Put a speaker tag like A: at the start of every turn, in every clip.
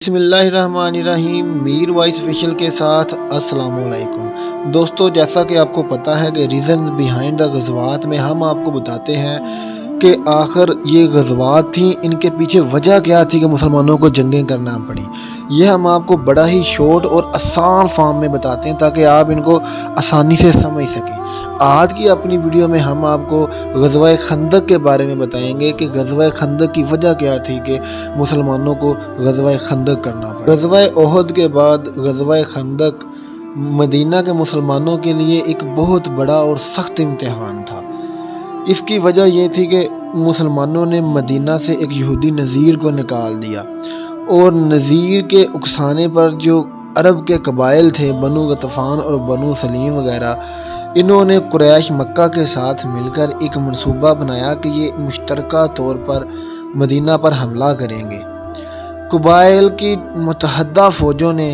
A: बिस्मिल्लाहिर्रहमानिर्रहीम। Mir voice official के साथ अस्सलाम वालेकुम। दोस्तों, जैसा कि आपको पता है कि रीज़न्स बिहाइंड द गज़वात में हम आपको बताते हैं कि आखिर ये गज़वात थी, इनके पीछे वजह क्या थी कि मुसलमानों को जंगें करना पड़ी। ये हम आपको बड़ा ही शॉर्ट और आसान फॉर्म में बताते हैं ताकि आप इनको आसानी से समझ सकें। आज की अपनी वीडियो में हम आपको ग़ज़वा खंदक के बारे में बताएंगे कि ग़ज़वा खंदक की वजह क्या थी कि मुसलमानों को ग़ज़वा खंदक करना पड़ा। ग़ज़वा ओहद के बाद ग़ज़वा खंदक मदीना के मुसलमानों के लिए एक बहुत बड़ा और सख्त इम्तिहान था। इसकी वजह यह थी कि मुसलमानों ने मदीना से एक यहूदी नज़ीर को निकाल दिया और नज़ीर के उकसाने पर जो अरब के कबाइल थे, बनु गतफ़ान और बनु सलीम वगैरह, इन्होंने कुरैश मक्का के साथ मिलकर एक मंसूबा बनाया कि ये मुश्तरका तौर पर मदीना पर हमला करेंगे। कबाइल की मुतहद्दा फ़ौजों ने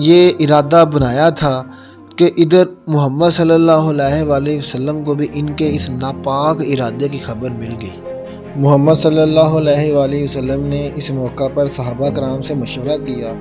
A: ये इरादा बनाया था कि इधर मोहम्मद सल्लल्लाहु अलैहि वसल्लम को भी इनके इस नापाक इरादे की खबर मिल गई। मोहम्मद सल्लल्लाहु अलैहि वसल्लम ने इस मौका पर सहाबा कराम से मशवरा किया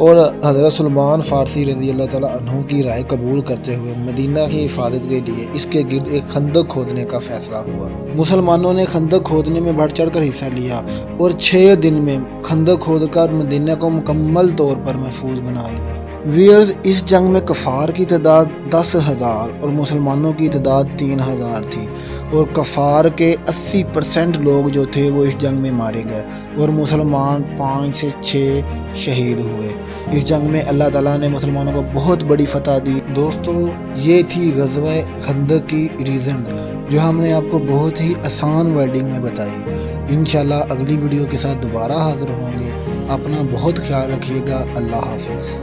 A: और हज़रत सलमान फ़ारसी रज़ी अल्लाह ताला अन्हु की राय कबूल करते हुए मदीना की हिफाजत के लिए इसके गिर्द एक खंदक खोदने का फ़ैसला हुआ। मुसलमानों ने खंदक खोदने में बढ़ चढ़ कर हिस्सा लिया और 6 दिन में खंदक खोदकर मदीना को मुकम्मल तौर पर महफूज बना लिया। वीयर्स, इस जंग में कफ़ार की तादाद 10,000 और मुसलमानों की तादाद 3,000 थी और कफ़ार के 80% लोग जो थे वो इस जंग में मारे गए और मुसलमान 5 से 6 शहीद हुए। इस जंग में अल्लाह ताला ने मुसलमानों को बहुत बड़ी फतह दी। दोस्तों, ये थी ग़ज़वा खंदक की रीज़न जो हमने आपको बहुत ही आसान वर्डिंग में बताई। इंशाल्लाह अगली वीडियो के साथ दोबारा हाज़िर होंगे। अपना बहुत ख्याल रखिएगा। अल्लाह हाफ़िज़।